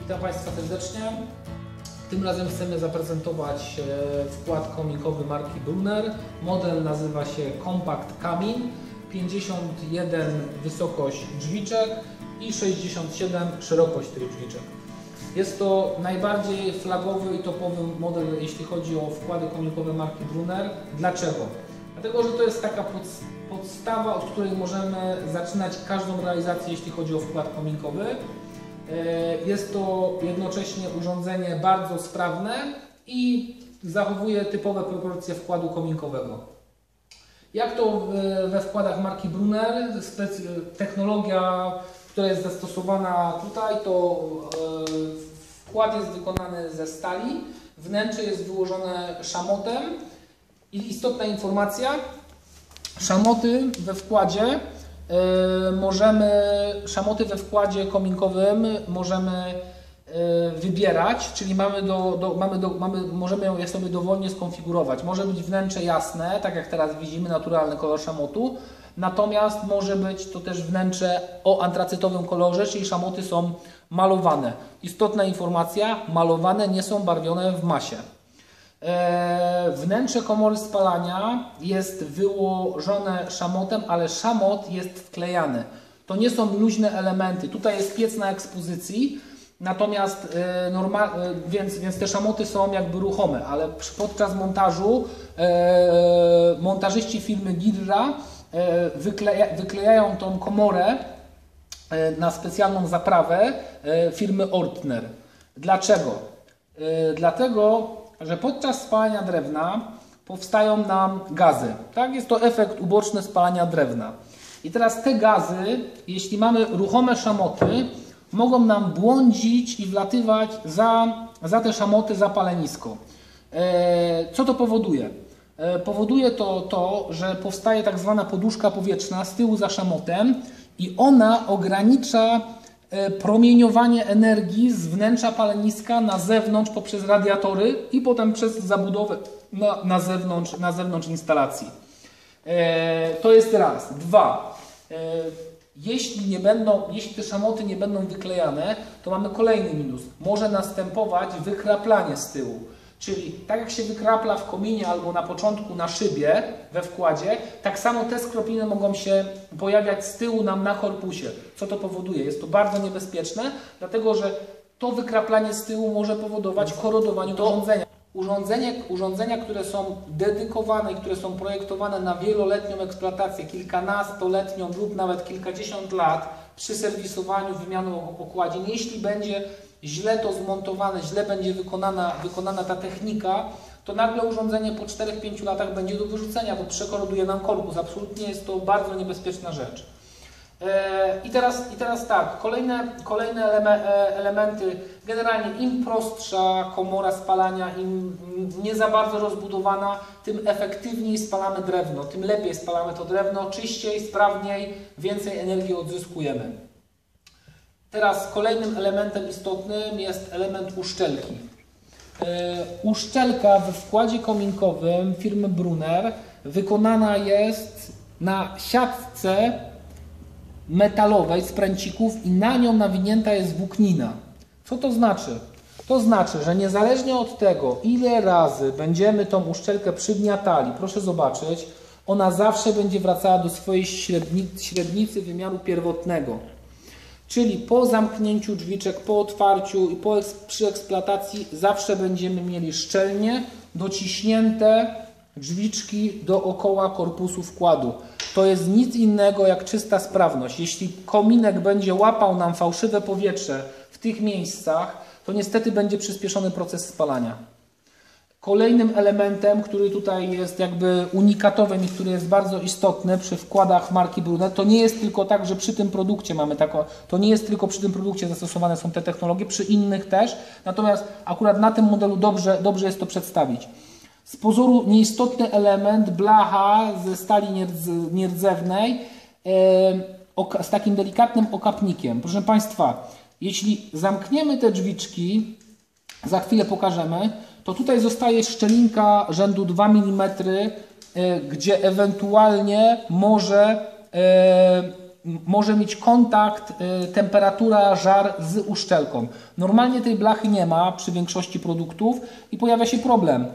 Witam Państwa serdecznie. Tym razem chcemy zaprezentować wkład kominkowy marki Brunner. Model nazywa się Compact Kamin, 51 wysokość drzwiczek i 67 szerokość tych drzwiczek. Jest to najbardziej flagowy i topowy model, jeśli chodzi o wkłady kominkowe marki Brunner. Dlaczego? Dlatego, że to jest taka podstawa, od której możemy zaczynać każdą realizację, jeśli chodzi o wkład kominkowy. Jest to jednocześnie urządzenie bardzo sprawne i zachowuje typowe proporcje wkładu kominkowego. Jak to we wkładach marki Brunner, technologia, która jest zastosowana tutaj, to wkład jest wykonany ze stali, wnętrze jest wyłożone szamotem i istotna informacja, szamoty we wkładzie kominkowym możemy wybierać, czyli możemy je sobie dowolnie skonfigurować. Może być wnętrze jasne, tak jak teraz widzimy, naturalny kolor szamotu, natomiast może być to też wnętrze o antracytowym kolorze, czyli szamoty są malowane. Istotna informacja, malowane, nie są barwione w masie. Wnętrze komory spalania jest wyłożone szamotem, ale szamot jest wklejany. To nie są luźne elementy. Tutaj jest piec na ekspozycji, natomiast więc te szamoty są jakby ruchome, ale podczas montażu montażyści firmy Girra wyklejają tą komorę na specjalną zaprawę firmy Ortner. Dlaczego? Dlatego, że podczas spalania drewna powstają nam gazy. Tak? Jest to efekt uboczny spalania drewna. I teraz te gazy, jeśli mamy ruchome szamoty, mogą nam błądzić i wlatywać za te szamoty za palenisko. Co to powoduje? Powoduje to, że powstaje tak zwana poduszka powietrzna z tyłu za szamotem i ona ogranicza promieniowanie energii z wnętrza paleniska na zewnątrz poprzez radiatory i potem przez zabudowę na zewnątrz instalacji. To jest raz. Dwa. Jeśli te szamoty nie będą wyklejane, to mamy kolejny minus. Może następować wykraplanie z tyłu. Czyli tak jak się wykrapla w kominie albo na początku na szybie we wkładzie, tak samo te skropiny mogą się pojawiać z tyłu nam na korpusie. Co to powoduje? Jest to bardzo niebezpieczne, dlatego że to wykraplanie z tyłu może powodować korodowanie urządzenia. Urządzenia, które są dedykowane i które są projektowane na wieloletnią eksploatację, kilkunastoletnią lub nawet kilkadziesiąt lat przy serwisowaniu, wymianą okładzin, jeśli będzie źle to zmontowane, źle będzie wykonana ta technika, to nagle urządzenie po 4-5 latach będzie do wyrzucenia, bo przekoroduje nam korpus. Absolutnie jest to bardzo niebezpieczna rzecz. I teraz tak, kolejne elementy. Generalnie im prostsza komora spalania, im nie za bardzo rozbudowana, tym efektywniej spalamy drewno, tym lepiej spalamy to drewno, czyściej, sprawniej, więcej energii odzyskujemy. Teraz kolejnym elementem istotnym jest element uszczelki. Uszczelka we wkładzie kominkowym firmy Brunner wykonana jest na siatce metalowej z pręcików i na nią nawinięta jest włóknina. Co to znaczy? To znaczy, że niezależnie od tego, ile razy będziemy tą uszczelkę przygniatali, proszę zobaczyć, ona zawsze będzie wracała do swojej średnicy wymiaru pierwotnego. Czyli po zamknięciu drzwiczek, po otwarciu i przy eksploatacji zawsze będziemy mieli szczelnie dociśnięte drzwiczki dookoła korpusu wkładu. To jest nic innego jak czysta sprawność. Jeśli kominek będzie łapał nam fałszywe powietrze w tych miejscach, to niestety będzie przyspieszony proces spalania. Kolejnym elementem, który tutaj jest jakby unikatowym i który jest bardzo istotny przy wkładach marki Brunner, to nie jest tylko tak, że przy tym produkcie to nie jest tylko przy tym produkcie zastosowane są te technologie, przy innych też, natomiast akurat na tym modelu dobrze jest to przedstawić. Z pozoru nieistotny element, blacha ze stali nierdzewnej z takim delikatnym okapnikiem. Proszę Państwa, jeśli zamkniemy te drzwiczki, za chwilę pokażemy, to tutaj zostaje szczelinka rzędu 2 mm, gdzie ewentualnie może może mieć kontakt, temperatura, żar z uszczelką. Normalnie tej blachy nie ma przy większości produktów i pojawia się problem.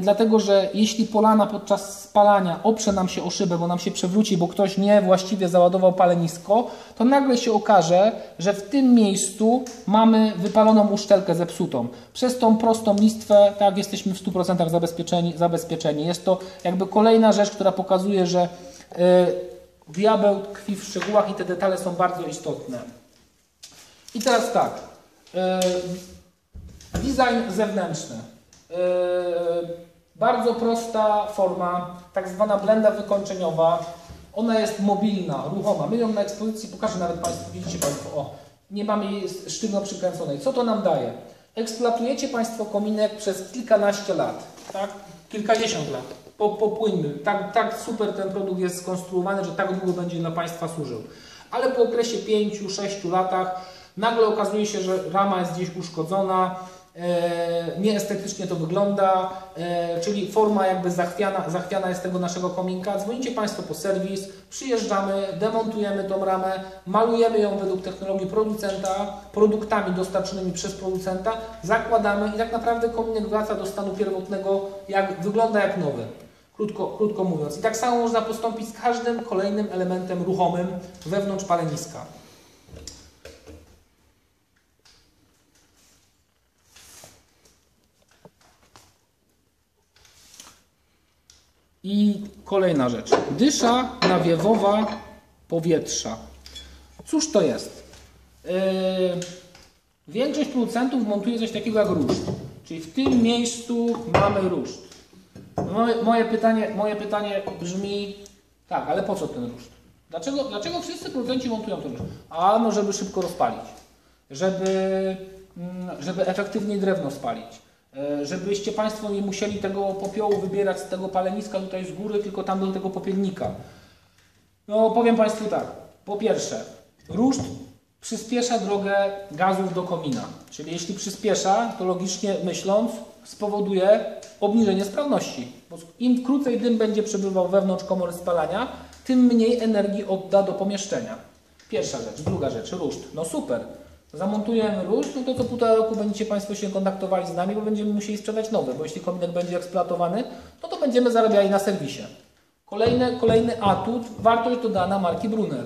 Dlatego, że jeśli polana podczas spalania oprze nam się o szybę, bo nam się przewróci, bo ktoś niewłaściwie załadował palenisko, to nagle się okaże, że w tym miejscu mamy wypaloną uszczelkę zepsutą. Przez tą prostą listwę, tak, jesteśmy w 100% zabezpieczeni. Jest to jakby kolejna rzecz, która pokazuje, że diabeł tkwi w szczegółach i te detale są bardzo istotne. I teraz tak, design zewnętrzny. Bardzo prosta forma, tak zwana blenda wykończeniowa. Ona jest mobilna, ruchoma. My ją na ekspozycji pokażę nawet Państwu, widzicie Państwo, o, nie mamy jej sztywno przykręconej. Co to nam daje? Eksploatujecie Państwo kominek przez kilkanaście lat, tak? Kilkadziesiąt lat. Popłyńmy. Tak super ten produkt jest skonstruowany, że tak długo będzie dla Państwa służył. Ale po okresie 5-6 latach nagle okazuje się, że rama jest gdzieś uszkodzona, nieestetycznie to wygląda, czyli forma jakby zachwiana jest tego naszego kominka. Dzwonicie Państwo po serwis, przyjeżdżamy, demontujemy tą ramę, malujemy ją według technologii producenta, produktami dostarczonymi przez producenta, zakładamy i tak naprawdę kominek wraca do stanu pierwotnego, wygląda jak nowy. Krótko mówiąc. I tak samo można postąpić z każdym kolejnym elementem ruchomym wewnątrz paleniska. I kolejna rzecz. Dysza nawiewowa powietrza. Cóż to jest? Większość producentów montuje coś takiego jak ruszt. Czyli w tym miejscu mamy ruszt. Moje pytanie brzmi, tak, ale po co ten ruszt? Dlaczego wszyscy producenci montują ten ruszt? No żeby szybko rozpalić. Żeby efektywniej drewno spalić. Żebyście Państwo nie musieli tego popiołu wybierać z tego paleniska tutaj z góry, tylko tam do tego popielnika. No powiem Państwu tak. Po pierwsze, ruszt przyspiesza drogę gazów do komina. Czyli jeśli przyspiesza, to logicznie myśląc spowoduje obniżenie sprawności. Bo im krócej dym będzie przebywał wewnątrz komory spalania, tym mniej energii odda do pomieszczenia. Pierwsza rzecz. Druga rzecz, ruszt. No super. Zamontujemy ruszt, no to co półtora roku będziecie Państwo się kontaktowali z nami, bo będziemy musieli sprzedać nowe, bo jeśli kominek będzie eksploatowany, no to będziemy zarabiali na serwisie. Kolejny atut, wartość dodana marki Brunner.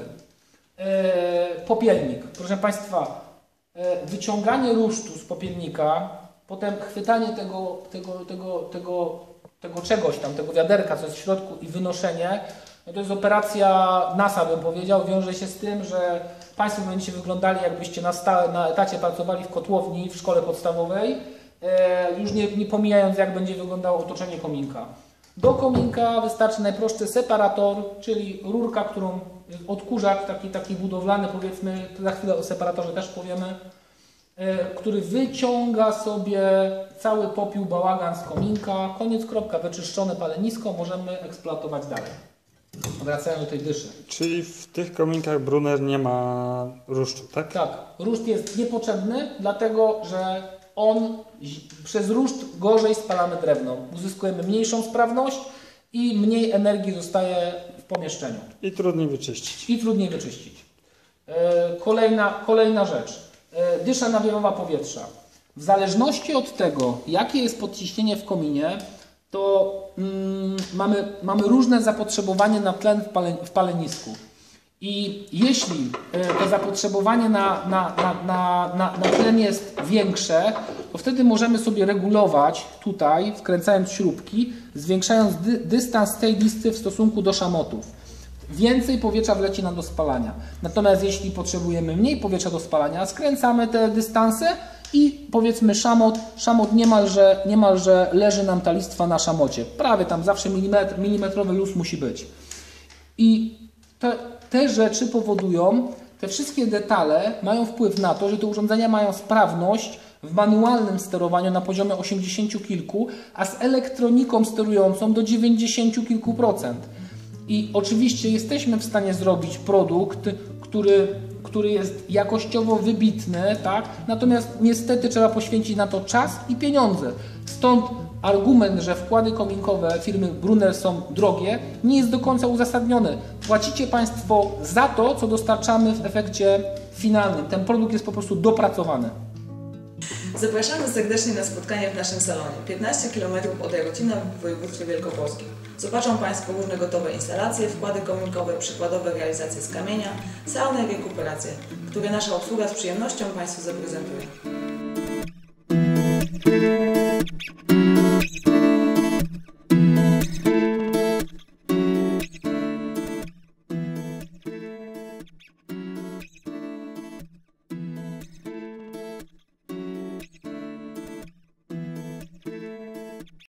Popielnik. Proszę Państwa, wyciąganie rusztu z popielnika, potem chwytanie tego czegoś tam, tego wiaderka, co jest w środku i wynoszenie, no to jest operacja NASA, bym powiedział, wiąże się z tym, że Państwo będziecie wyglądali, jakbyście na stałe, na etacie pracowali w kotłowni w szkole podstawowej, już nie pomijając, jak będzie wyglądało otoczenie kominka. Do kominka wystarczy najprostszy separator, czyli rurka, którą odkurzacz, taki budowlany, powiedzmy, za chwilę o separatorze też powiemy, który wyciąga sobie cały popiół, bałagan z kominka, koniec, kropka, wyczyszczone palenisko, możemy eksploatować dalej. Wracając do tej dyszy. Czyli w tych kominkach Brunner nie ma ruszczu, tak? Tak. Ruszt jest niepotrzebny, dlatego że przez ruszt gorzej spalamy drewno. Uzyskujemy mniejszą sprawność i mniej energii zostaje w pomieszczeniu. I trudniej wyczyścić. Kolejna rzecz. Dysza nawiewowa powietrza. W zależności od tego, jakie jest podciśnienie w kominie, to mamy różne zapotrzebowanie na tlen w palenisku. I jeśli to zapotrzebowanie na tlen jest większe, to wtedy możemy sobie regulować tutaj, wkręcając śrubki, zwiększając dystans tej listy w stosunku do szamotów. Więcej powietrza wleci nam do spalania. Natomiast jeśli potrzebujemy mniej powietrza do spalania, skręcamy te dystanse i powiedzmy szamot niemalże leży nam ta listwa na szamocie. Prawie tam zawsze milimetrowy luz musi być. I te rzeczy powodują, te wszystkie detale mają wpływ na to, że te urządzenia mają sprawność w manualnym sterowaniu na poziomie 80 kilku, a z elektroniką sterującą do 90 kilku procent. I oczywiście jesteśmy w stanie zrobić produkt, który jest jakościowo wybitny, tak? Natomiast niestety trzeba poświęcić na to czas i pieniądze. Stąd argument, że wkłady kominkowe firmy Brunner są drogie, nie jest do końca uzasadniony. Płacicie Państwo za to, co dostarczamy w efekcie finalnym. Ten produkt jest po prostu dopracowany. Zapraszamy serdecznie na spotkanie w naszym salonie. 15 km od Jarocina w województwie wielkopolskim. Zobaczą Państwo różne gotowe instalacje, wkłady kominkowe, przykładowe realizacje z kamienia, saunę i rekuperację, które nasza obsługa z przyjemnością Państwu zaprezentuje.